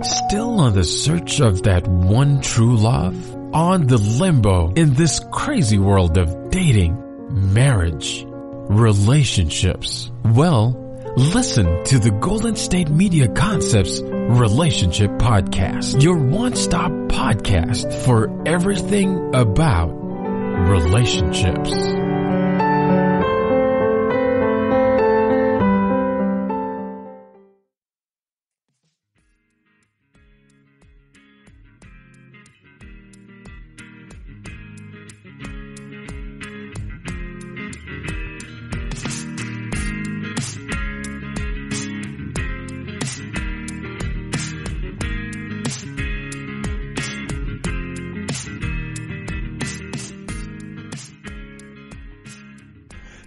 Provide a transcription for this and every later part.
Still on the search of that one true love? On the limbo in this crazy world of dating, marriage, relationships? Well, listen to the Golden State Media Concepts Relationship Podcast, your one-stop podcast for everything about relationships.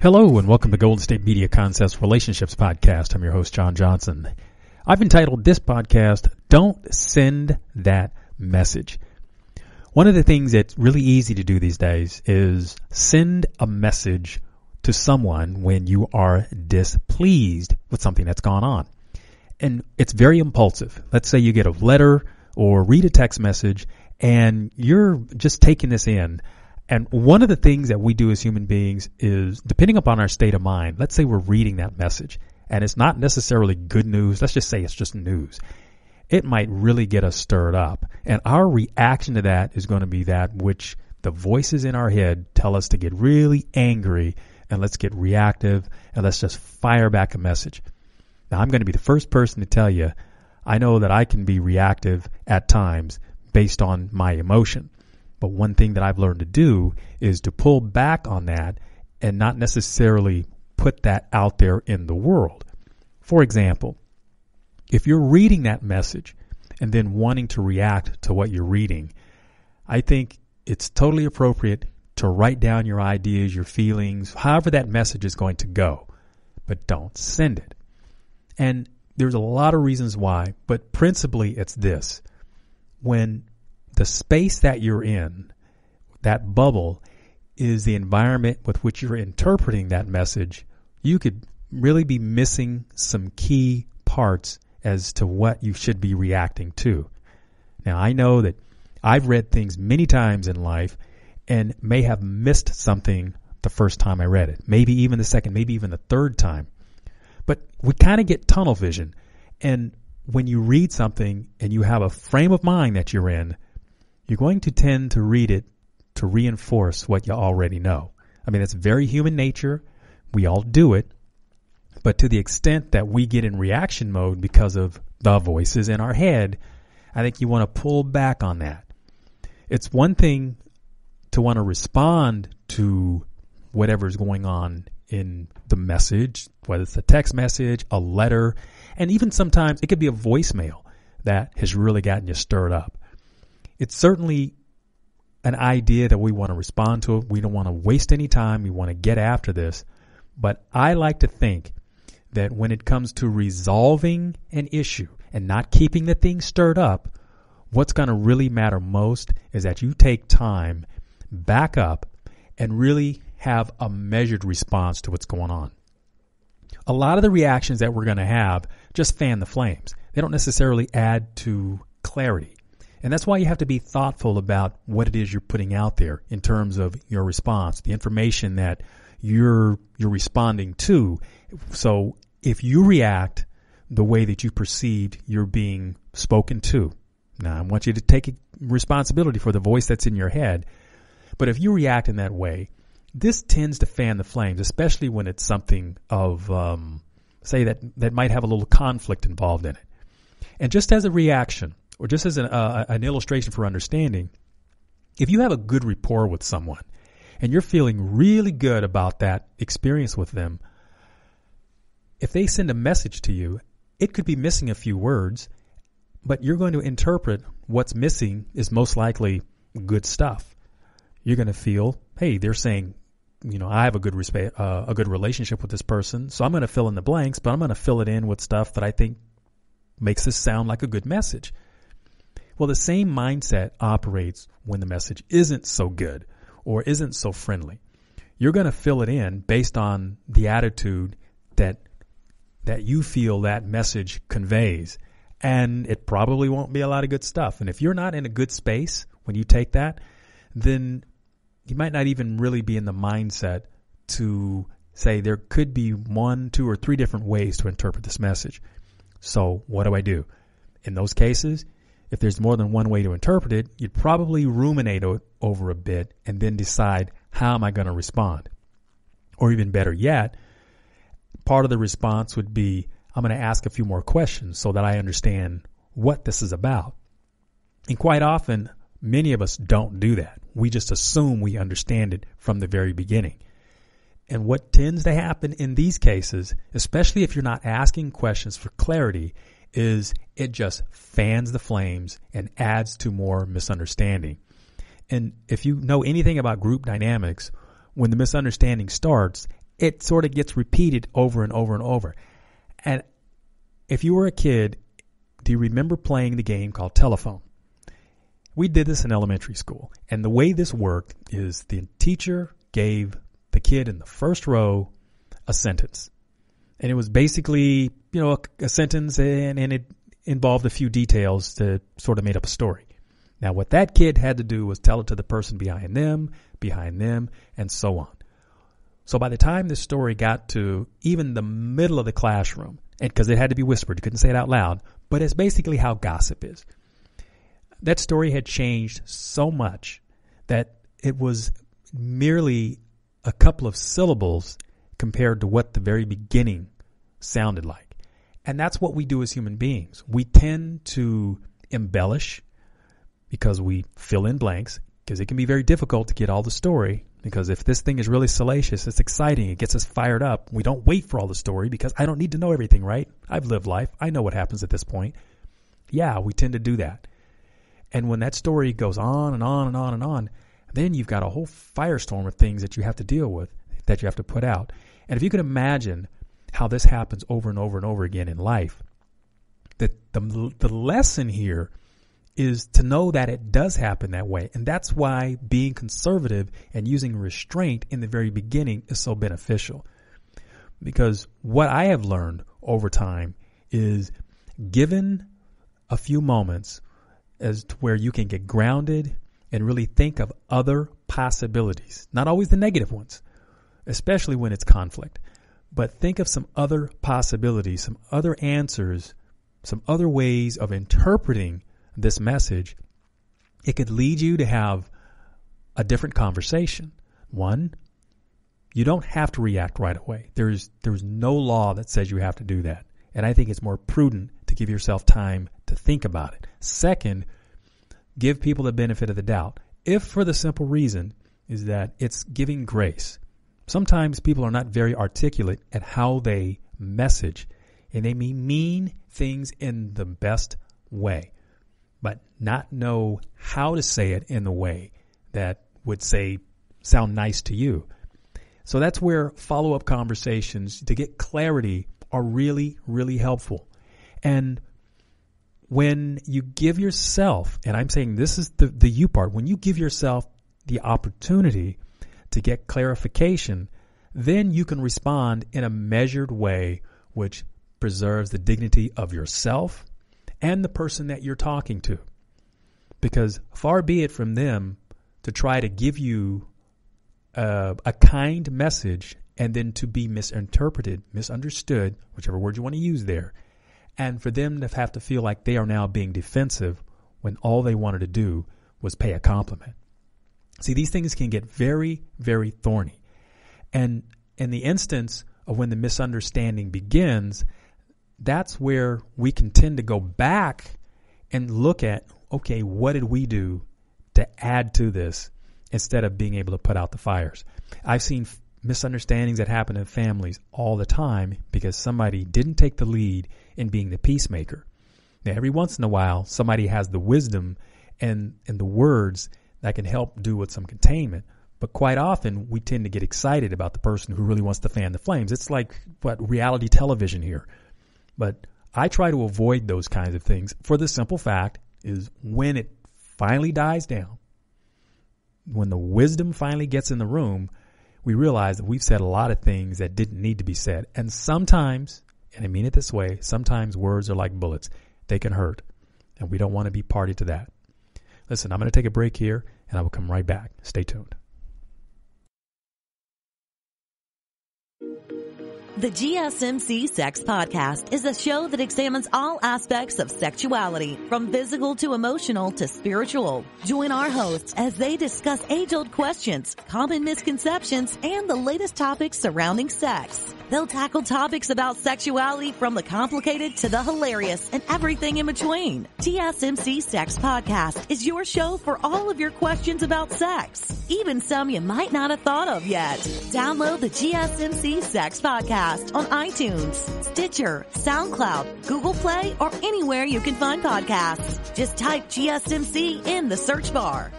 Hello and welcome to Golden State Media Concepts Relationships Podcast. I'm your host, John Johnson. I've entitled this podcast, Don't Send That Message. One of the things that's really easy to do these days is send a message to someone when you are displeased with something that's gone on. And it's very impulsive. Let's say you get a letter or read a text message and you're just taking this in. And one of the things that we do as human beings is, depending upon our state of mind, let's say we're reading that message and it's not necessarily good news. Let's just say it's just news. It might really get us stirred up. And our reaction to that is going to be that which the voices in our head tell us to get really angry and let's get reactive and let's just fire back a message. Now, I'm going to be the first person to tell you, I know that I can be reactive at times based on my emotion. But one thing that I've learned to do is to pull back on that and not necessarily put that out there in the world. For example, if you're reading that message and then wanting to react to what you're reading, I think it's totally appropriate to write down your ideas, your feelings, however that message is going to go, but don't send it. And there's a lot of reasons why, but principally it's this. When the space that you're in, that bubble, is the environment with which you're interpreting that message, you could really be missing some key parts as to what you should be reacting to. Now, I know that I've read things many times in life and may have missed something the first time I read it, maybe even the second, maybe even the third time. But we kind of get tunnel vision. And when you read something and you have a frame of mind that you're in, you're going to tend to read it to reinforce what you already know. I mean, it's very human nature. We all do it. But to the extent that we get in reaction mode because of the voices in our head, I think you want to pull back on that. It's one thing to want to respond to whatever's going on in the message, whether it's a text message, a letter, and even sometimes it could be a voicemail that has really gotten you stirred up. It's certainly an idea that we want to respond to. We don't want to waste any time. We want to get after this. But I like to think that when it comes to resolving an issue and not keeping the thing stirred up, what's going to really matter most is that you take time, back up, and really have a measured response to what's going on. A lot of the reactions that we're going to have just fan the flames. They don't necessarily add to clarity. And that's why you have to be thoughtful about what it is you're putting out there in terms of your response, the information that you're responding to. So if you react the way that you perceived you're being spoken to, now I want you to take responsibility for the voice that's in your head. But if you react in that way, this tends to fan the flames, especially when it's something of, say, that might have a little conflict involved in it. And just as a reaction, or just as an illustration for understanding, if you have a good rapport with someone and you're feeling really good about that experience with them, if they send a message to you, it could be missing a few words, but you're going to interpret what's missing is most likely good stuff. You're going to feel, hey, they're saying, I have a good relationship with this person, so I'm going to fill in the blanks, but I'm going to fill it in with stuff that I think makes this sound like a good message. Well, the same mindset operates when the message isn't so good or isn't so friendly. You're going to fill it in based on the attitude that you feel that message conveys. And it probably won't be a lot of good stuff. And if you're not in a good space when you take that, then you might not even really be in the mindset to say there could be 1, 2, or 3 different ways to interpret this message. So what do I do? In those cases, if there's more than one way to interpret it, you'd probably ruminate over a bit and then decide, how am I going to respond? Or even better yet, part of the response would be, I'm going to ask a few more questions so that I understand what this is about. And quite often, many of us don't do that. We just assume we understand it from the very beginning. And what tends to happen in these cases, especially if you're not asking questions for clarity, is it just fans the flames and adds to more misunderstanding. And if you know anything about group dynamics, when the misunderstanding starts, it sort of gets repeated over and over and over. And if you were a kid, do you remember playing the game called telephone? We did this in elementary school. And the way this worked is the teacher gave the kid in the first row a sentence. And it was basically, a sentence, and it involved a few details to sort of made up a story. Now, what that kid had to do was tell it to the person behind them, and so on. So by the time this story got to even the middle of the classroom, and because it had to be whispered, you couldn't say it out loud, but it's basically how gossip is. That story had changed so much that it was merely a couple of syllables compared to what the very beginning sounded like. And that's what we do as human beings. We tend to embellish because we fill in blanks, because it can be very difficult to get all the story. Because if this thing is really salacious, it's exciting, it gets us fired up. We don't wait for all the story because I don't need to know everything, right? I've lived life. I know what happens at this point. Yeah, we tend to do that. And when that story goes on and on and on and on, then you've got a whole firestorm of things that you have to deal with, that you have to put out. And if you can imagine how this happens over and over and over again in life, that the lesson here is to know that it does happen that way. And that's why being conservative and using restraint in the very beginning is so beneficial. Because what I have learned over time is, given a few moments as to where you can get grounded and really think of other possibilities, not always the negative ones, especially when it's conflict, but think of some other possibilities, some other answers, some other ways of interpreting this message. It could lead you to have a different conversation. One, you don't have to react right away. There's no law that says you have to do that. And I think it's more prudent to give yourself time to think about it. Second, give people the benefit of the doubt. If for the simple reason is that it's giving grace. Sometimes people are not very articulate at how they message, and they may mean things in the best way, but not know how to say it in the way that would sound nice to you. So that's where follow-up conversations to get clarity are really, really helpful. And when you give yourself, and I'm saying this is the you part, when you give yourself the opportunity to get clarification, then you can respond in a measured way which preserves the dignity of yourself and the person that you're talking to. Because far be it from them to try to give you a kind message and then to be misinterpreted, misunderstood, whichever word you want to use there, and for them to have to feel like they are now being defensive when all they wanted to do was pay a compliment. See, these things can get very, very thorny. And in the instance of when the misunderstanding begins, that's where we can tend to go back and look at, okay, what did we do to add to this instead of being able to put out the fires? I've seen misunderstandings that happen in families all the time because somebody didn't take the lead in being the peacemaker. Now, every once in a while, somebody has the wisdom and the words that can help do with some containment. But quite often, we tend to get excited about the person who really wants to fan the flames. It's like reality television here. But I try to avoid those kinds of things for the simple fact is when it finally dies down, when the wisdom finally gets in the room, we realize that we've said a lot of things that didn't need to be said. And sometimes, and I mean it this way, sometimes words are like bullets. they can hurt. And we don't want to be party to that. Listen, I'm going to take a break here, and I will come right back. Stay tuned. The GSMC Sex Podcast is a show that examines all aspects of sexuality, from physical to emotional to spiritual. Join our hosts as they discuss age-old questions, common misconceptions, and the latest topics surrounding sex. They'll tackle topics about sexuality from the complicated to the hilarious and everything in between. GSMC Sex Podcast is your show for all of your questions about sex, even some you might not have thought of yet. Download the GSMC Sex Podcast on iTunes, Stitcher, SoundCloud, Google Play, or anywhere you can find podcasts. Just type GSMC in the search bar.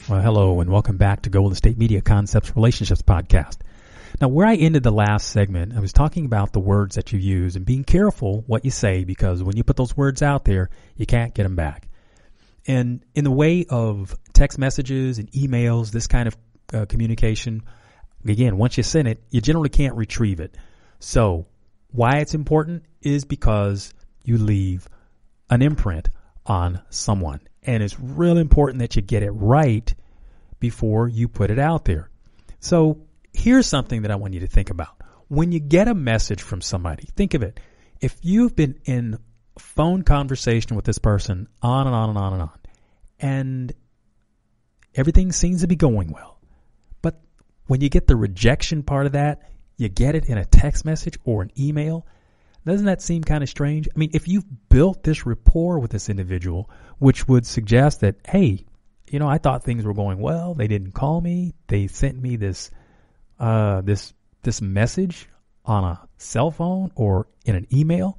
Well, hello, and welcome back to Golden State Media Concepts Relationships Podcast. Now, where I ended the last segment, I was talking about the words that you use and being careful what you say, because when you put those words out there, you can't get them back. And in the way of text messages and emails, this kind of communication, again, once you send it, you generally can't retrieve it. So why it's important is because you leave an imprint on someone. And it's really important that you get it right before you put it out there. So here's something that I want you to think about. When you get a message from somebody, think of it. If you've been in a phone conversation with this person on and on and on and on, and everything seems to be going well, but when you get the rejection part of that, you get it in a text message or an email. Doesn't that seem kind of strange? I mean, if you've built this rapport with this individual, which would suggest that, hey, you know, I thought things were going well. They didn't call me. They sent me this message on a cell phone or in an email.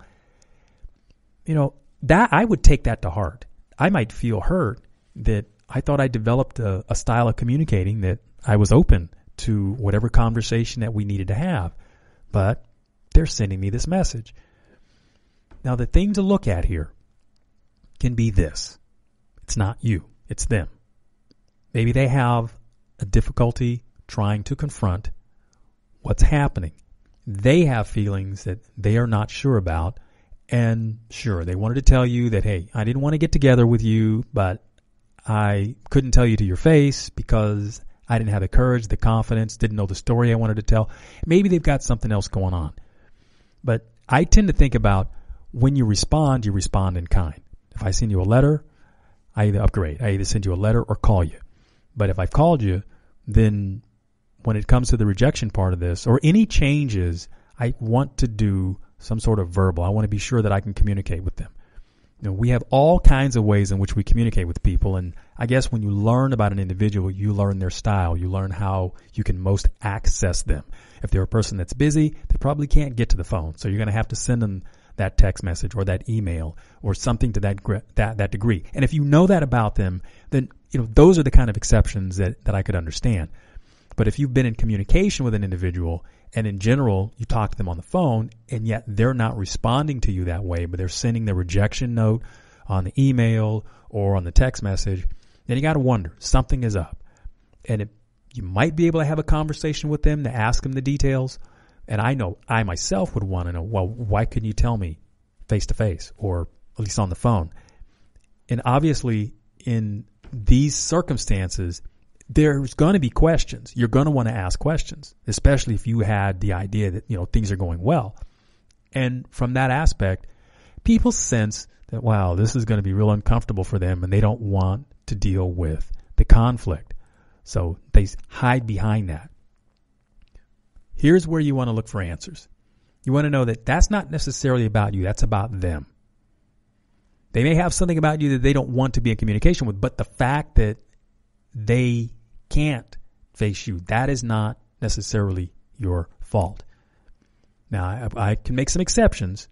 You know, that I would take that to heart. I might feel hurt that I thought I developed a style of communicating that I was open to whatever conversation that we needed to have, but they're sending me this message. Now, the thing to look at here can be this. It's not you. It's them. Maybe they have a difficulty trying to confront what's happening. They have feelings that they are not sure about. And sure, they wanted to tell you that, hey, I didn't want to get together with you, but I couldn't tell you to your face because I didn't have the courage, the confidence, didn't know the story I wanted to tell. Maybe they've got something else going on. But I tend to think about when you respond in kind. If I send you a letter, I either send you a letter or call you. But if I've called you, then when it comes to the rejection part of this or any changes, I want to do some sort of verbal. I want to be sure that I can communicate with them. You know, we have all kinds of ways in which we communicate with people. And I guess when you learn about an individual, you learn their style. You learn how you can most access them. If they're a person that's busy, they probably can't get to the phone. So you're going to have to send them that text message or that email or something to that degree. And if you know that about them, then, you know, those are the kind of exceptions that I could understand. But if you've been in communication with an individual and in general you talk to them on the phone and yet they're not responding to you that way, but they're sending the rejection note on the email or on the text message, then you got to wonder, something is up. And you might be able to have a conversation with them to ask them the details. And I know I myself would want to know, well, why couldn't you tell me face to face or at least on the phone? And obviously in these circumstances, there's going to be questions. You're going to want to ask questions, especially if you had the idea that, you know, things are going well. And from that aspect, people sense that, wow, this is going to be real uncomfortable for them and they don't want to deal with the conflict. So they hide behind that. Here's where you want to look for answers. You want to know that that's not necessarily about you. That's about them. They may have something about you that they don't want to be in communication with, but the fact that they can't face you, that is not necessarily your fault. Now, I can make some exceptions.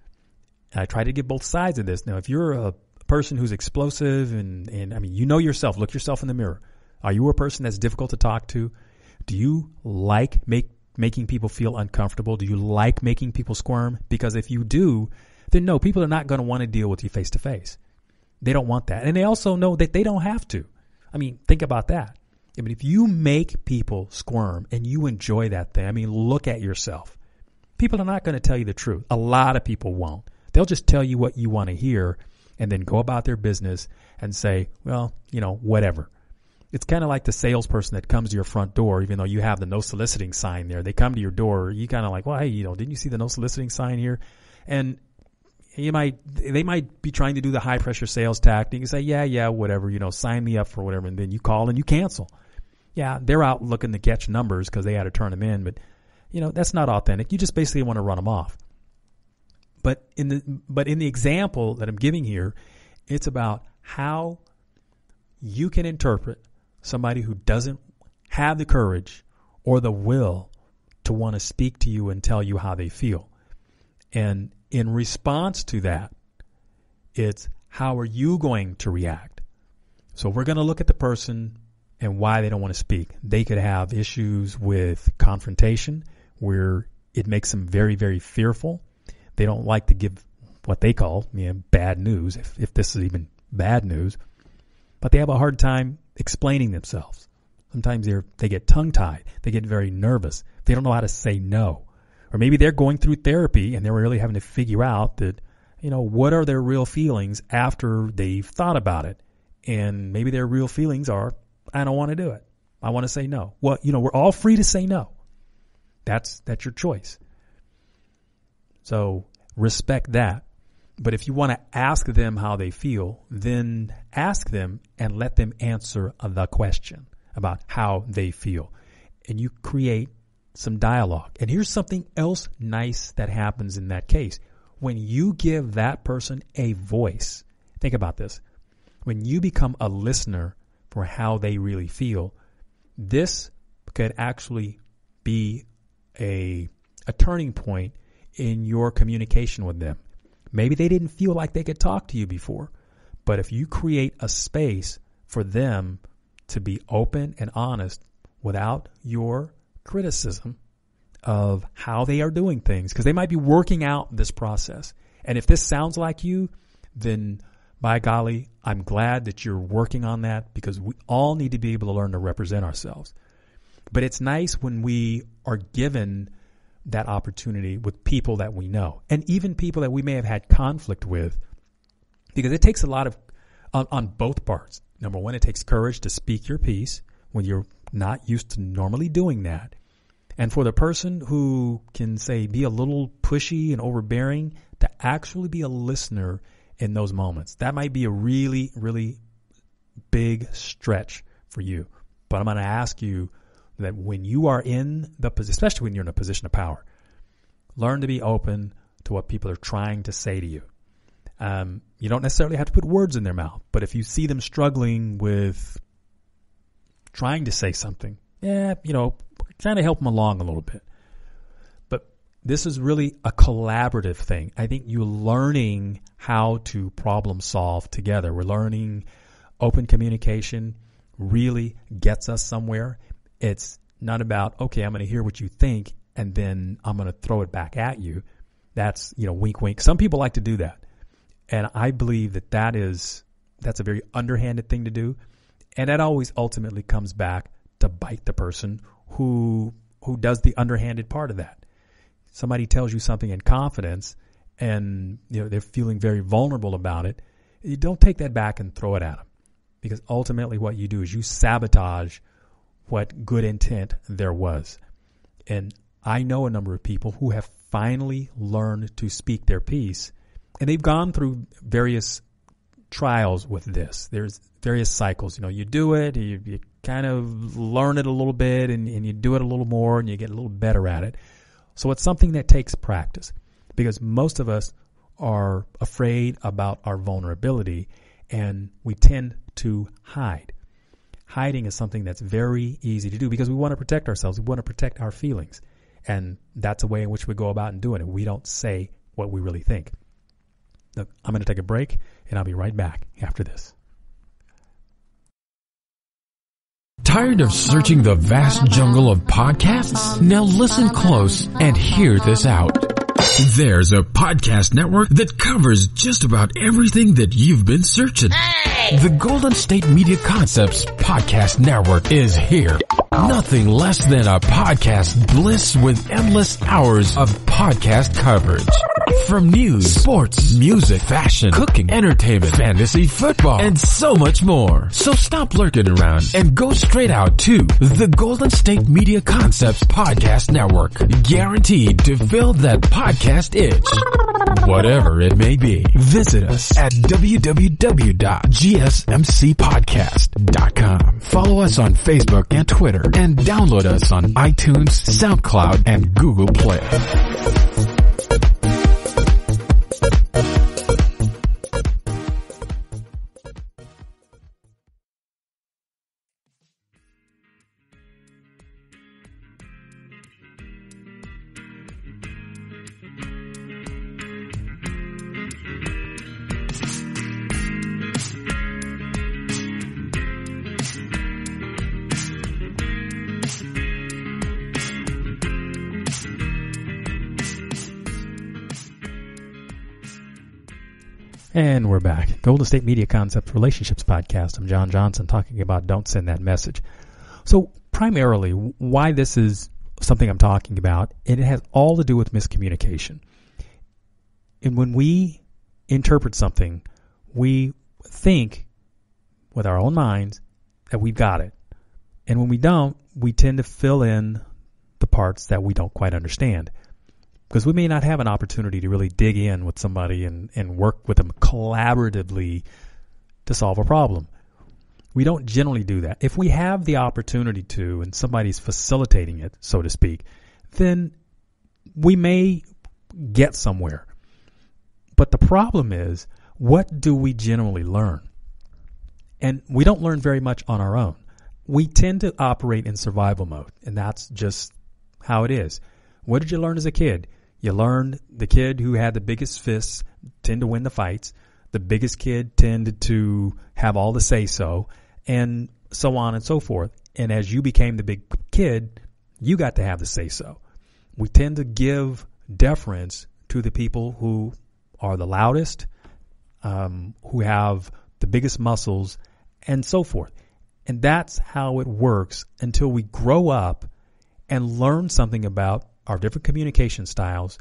I try to give both sides of this. Now, if you're a person who's explosive and I mean, you know yourself, look yourself in the mirror. Are you a person that's difficult to talk to? Do you like making people feel uncomfortable? Do you like making people squirm? Because if you do, then no, people are not going to want to deal with you face to face. They don't want that. And they also know that they don't have to. I mean, think about that. I mean, if you make people squirm and you enjoy that thing, I mean, look at yourself. People are not going to tell you the truth. A lot of people won't. They'll just tell you what you want to hear and then go about their business and say, well, whatever. It's kind of like the salesperson that comes to your front door, even though you have the no soliciting sign there. They come to your door. You kind of like, well, hey, didn't you see the no soliciting sign here? And they might be trying to do the high pressure sales tactic. You say, yeah, whatever, sign me up for whatever. And then you call and you cancel. Yeah, they're out looking to catch numbers because they had to turn them in. But, that's not authentic. You just basically want to run them off. But in the example that I'm giving here, it's about how you can interpret somebody who doesn't have the courage or the will to want to speak to you and tell you how they feel. And in response to that, it's how are you going to react? So we're going to look at the person and why they don't want to speak. They could have issues with confrontation where it makes them very, very fearful. They don't like to give what they call bad news, if this is even bad news. But they have a hard time explaining themselves. Sometimes they get tongue-tied. They get very nervous. They don't know how to say no. Or maybe they're going through therapy and they're really having to figure out that, what are their real feelings after they've thought about it. And maybe their real feelings are, I don't want to do it. I want to say no. Well, we're all free to say no. That's your choice. So respect that. But if you want to ask them how they feel, then ask them and let them answer the question about how they feel. And you create some dialogue. And here's something else nice that happens in that case. When you give that person a voice, think about this. When you become a listener for how they really feel, this could actually be a turning point in your communication with them. Maybe they didn't feel like they could talk to you before, but if you create a space for them to be open and honest without your criticism of how they are doing things, because they might be working out this process. And if this sounds like you, then by golly, I'm glad that you're working on that, because we all need to be able to learn to represent ourselves. But it's nice when we are given that opportunity with people that we know, and even people that we may have had conflict with, because it takes a lot of, on both parts. Number one, it takes courage to speak your piece when you're not used to normally doing that. And for the person who can, say, be a little pushy and overbearing, to actually be a listener in those moments. That might be a really, really big stretch for you. But I'm going to ask you that when you are in the position, especially when you're in a position of power, learn to be open to what people are trying to say to you. You don't necessarily have to put words in their mouth, but if you see them struggling with trying to say something, trying to help them along a little bit. But this is really a collaborative thing. I think you're learning how to problem solve together. We're learning open communication really gets us somewhere. It's not about, okay, I'm going to hear what you think and then I'm going to throw it back at you. That's, wink, wink. Some people like to do that. And I believe that's a very underhanded thing to do. And that always ultimately comes back to bite the person who does the underhanded part of that. Somebody tells you something in confidence and they're feeling very vulnerable about it. You don't take that back and throw it at them, because ultimately what you do is you sabotage what good intent there was. And I know a number of people who have finally learned to speak their piece, and they've gone through various trials with this. There's various cycles. You do it, you kind of learn it a little bit, and you do it a little more, and you get a little better at it. So it's something that takes practice, because most of us are afraid about our vulnerability, and we tend to hide. Hiding is something that's very easy to do because we want to protect ourselves. We want to protect our feelings. And that's a way in which we go about and doing it. We don't say what we really think. Look, I'm going to take a break, and I'll be right back after this. Tired of searching the vast jungle of podcasts? Now listen close and hear this out. There's a podcast network that covers just about everything that you've been searching. Hey! The Golden State Media Concepts Podcast Network is here. Nothing less than a podcast bliss with endless hours of podcast coverage. From news, sports, music, fashion, cooking, entertainment, fantasy, football, and so much more. So stop lurking around and go straight out to the Golden State Media Concepts Podcast Network. Guaranteed to fill that podcast itch. Whatever it may be. Visit us at www.gsmcpodcast.com. Follow us on Facebook and Twitter, and download us on iTunes, SoundCloud, and Google Play. And we're back. Golden State Media Concepts Relationships Podcast. I'm John Johnson, talking about don't send that message. So primarily, why this is something I'm talking about, it has all to do with miscommunication. And when we interpret something, we think with our own minds that we've got it. And when we don't, we tend to fill in the parts that we don't quite understand. Because we may not have an opportunity to really dig in with somebody and work with them collaboratively to solve a problem. We don't generally do that. If we have the opportunity to, and somebody's facilitating it, so to speak, then we may get somewhere. But the problem is, what do we generally learn? And we don't learn very much on our own. We tend to operate in survival mode, and that's just how it is. What did you learn as a kid? You learned the kid who had the biggest fists tend to win the fights. The biggest kid tended to have all the say-so, and so on and so forth. And as you became the big kid, you got to have the say-so. We tend to give deference to the people who are the loudest, who have the biggest muscles, and so forth. And that's how it works until we grow up and learn something about our different communication styles,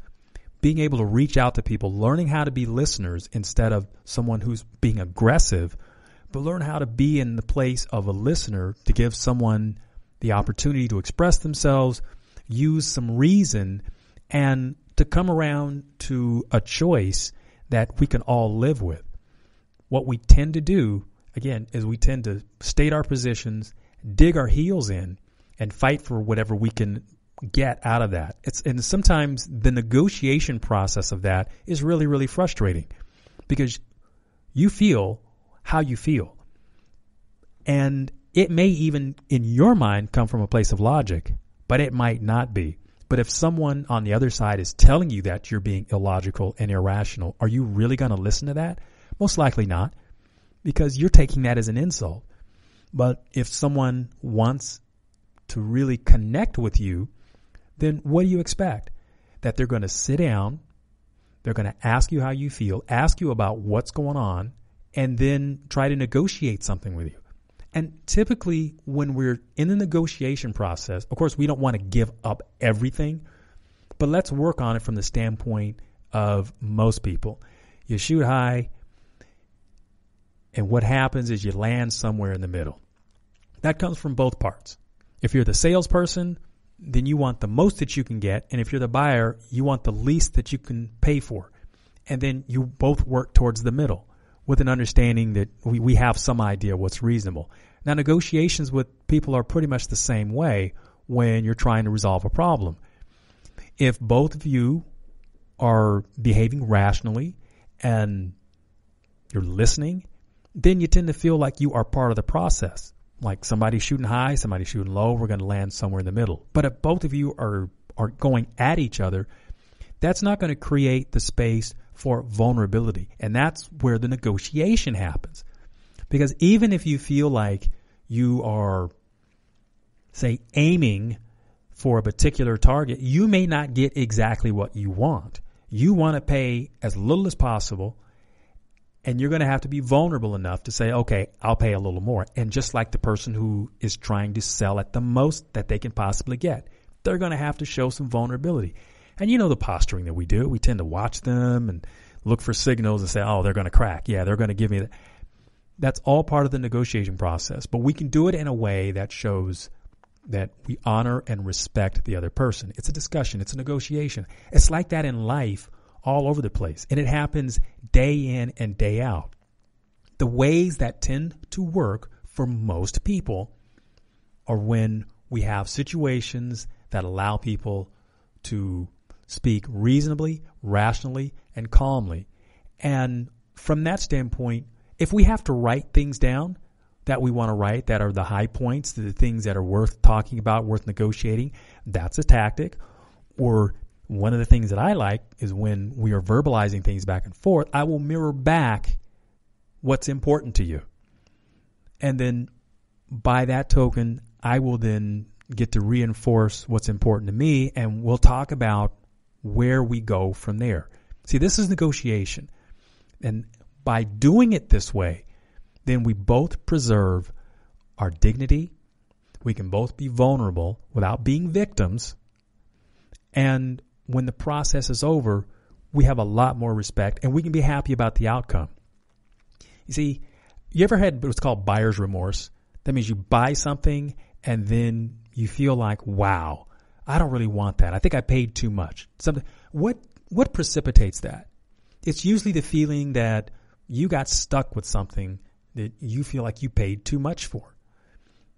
being able to reach out to people, learning how to be listeners instead of someone who's being aggressive, but learn how to be in the place of a listener to give someone the opportunity to express themselves, use some reason, and to come around to a choice that we can all live with. What we tend to do, again, is we tend to state our positions, dig our heels in, and fight for whatever we can get out of that. And sometimes the negotiation process of that is really, really frustrating because you feel how you feel. And it may even in your mind come from a place of logic, but it might not be. But if someone on the other side is telling you that you're being illogical and irrational, are you really going to listen to that? Most likely not, because you're taking that as an insult. But if someone wants to really connect with you, then what do you expect? That they're going to sit down, they're going to ask you how you feel, ask you about what's going on, and then try to negotiate something with you. And typically when we're in the negotiation process, of course, we don't want to give up everything, but let's work on it from the standpoint of most people. You shoot high, and what happens is you land somewhere in the middle. That comes from both parts. If you're the salesperson, then you want the most that you can get. And if you're the buyer, you want the least that you can pay for. And then you both work towards the middle with an understanding that we have some idea what's reasonable. Now, negotiations with people are pretty much the same way when you're trying to resolve a problem. If both of you are behaving rationally and you're listening, then you tend to feel like you are part of the process. Like somebody's shooting high, somebody's shooting low, we're going to land somewhere in the middle. But if both of you are are going at each other, that's not going to create the space for vulnerability. And that's where the negotiation happens. Because even if you feel like you are, say, aiming for a particular target, you may not get exactly what you want. You want to pay as little as possible, and you're going to have to be vulnerable enough to say, okay, I'll pay a little more. And just like the person who is trying to sell at the most that they can possibly get, they're going to have to show some vulnerability. And you know the posturing that we do. We tend to watch them and look for signals and say, oh, they're going to crack. Yeah, they're going to give me that. That's all part of the negotiation process. But we can do it in a way that shows that we honor and respect the other person. It's a discussion. It's a negotiation. It's like that in life all over the place. And it happens day in and day out. The ways that tend to work for most people are when we have situations that allow people to speak reasonably, rationally, and calmly. And from that standpoint, if we have to write things down that we want to write, that are the high points, the things that are worth talking about, worth negotiating, that's a tactic. Or one of the things that I like is when we are verbalizing things back and forth, I will mirror back what's important to you. And then by that token, I will then get to reinforce what's important to me, and we'll talk about where we go from there. See, this is negotiation. And by doing it this way, then we both preserve our dignity. We can both be vulnerable without being victims. And when the process is over, we have a lot more respect and we can be happy about the outcome. You see, you ever had what's called buyer's remorse? That means you buy something and then you feel like, wow, I don't really want that. I think I paid too much. What precipitates that? It's usually the feeling that you got stuck with something that you feel like you paid too much for.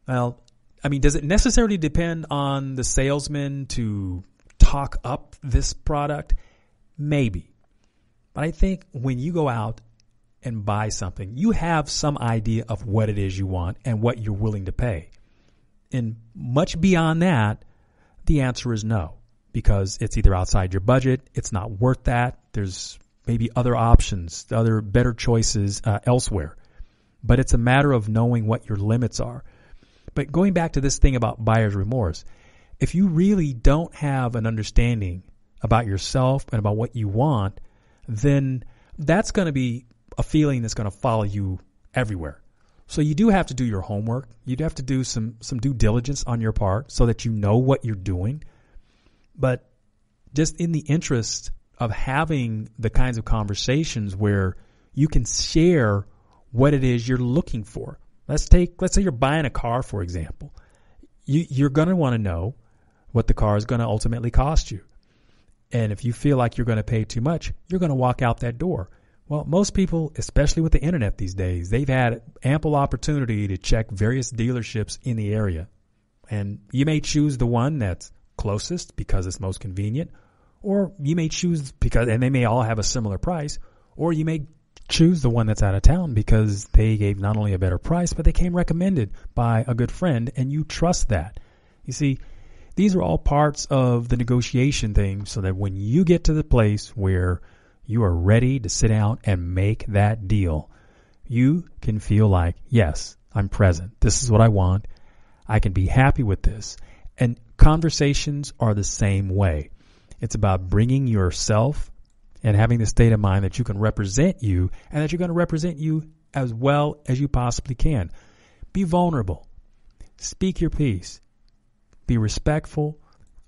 Well, I mean, does it necessarily depend on the salesman to talk up this product? Maybe. But I think when you go out and buy something, you have some idea of what it is you want and what you're willing to pay. And much beyond that, the answer is no, because it's either outside your budget, it's not worth that, there's maybe other options, other better choices elsewhere. But it's a matter of knowing what your limits are. But going back to this thing about buyer's remorse, if you really don't have an understanding about yourself and about what you want, then that's going to be a feeling that's going to follow you everywhere. So you do have to do your homework. You do have to do some due diligence on your part so that you know what you're doing. But just in the interest of having the kinds of conversations where you can share what it is you're looking for. Let's say you're buying a car, for example. You're going to want to know what the car is going to ultimately cost you. And if you feel like you're going to pay too much, you're going to walk out that door. Well, most people, especially with the internet these days, they've had ample opportunity to check various dealerships in the area. And you may choose the one that's closest because it's most convenient, or you may choose and they may all have a similar price, or you may choose the one that's out of town because they gave not only a better price, but they came recommended by a good friend, and you trust that. You see, these are all parts of the negotiation thing so that when you get to the place where you are ready to sit down and make that deal, you can feel like, yes, I'm present. This is what I want. I can be happy with this. And conversations are the same way. It's about bringing yourself and having the state of mind that you can represent you and that you're going to represent you as well as you possibly can. Be vulnerable. Speak your piece. Be respectful.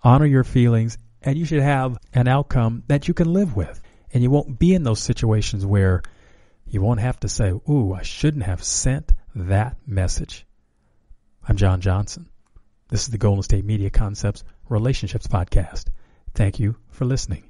Honor your feelings. And you should have an outcome that you can live with. And you won't be in those situations where you won't have to say, ooh, I shouldn't have sent that message. I'm John Johnson. This is the Golden State Media Concepts Relationships Podcast. Thank you for listening.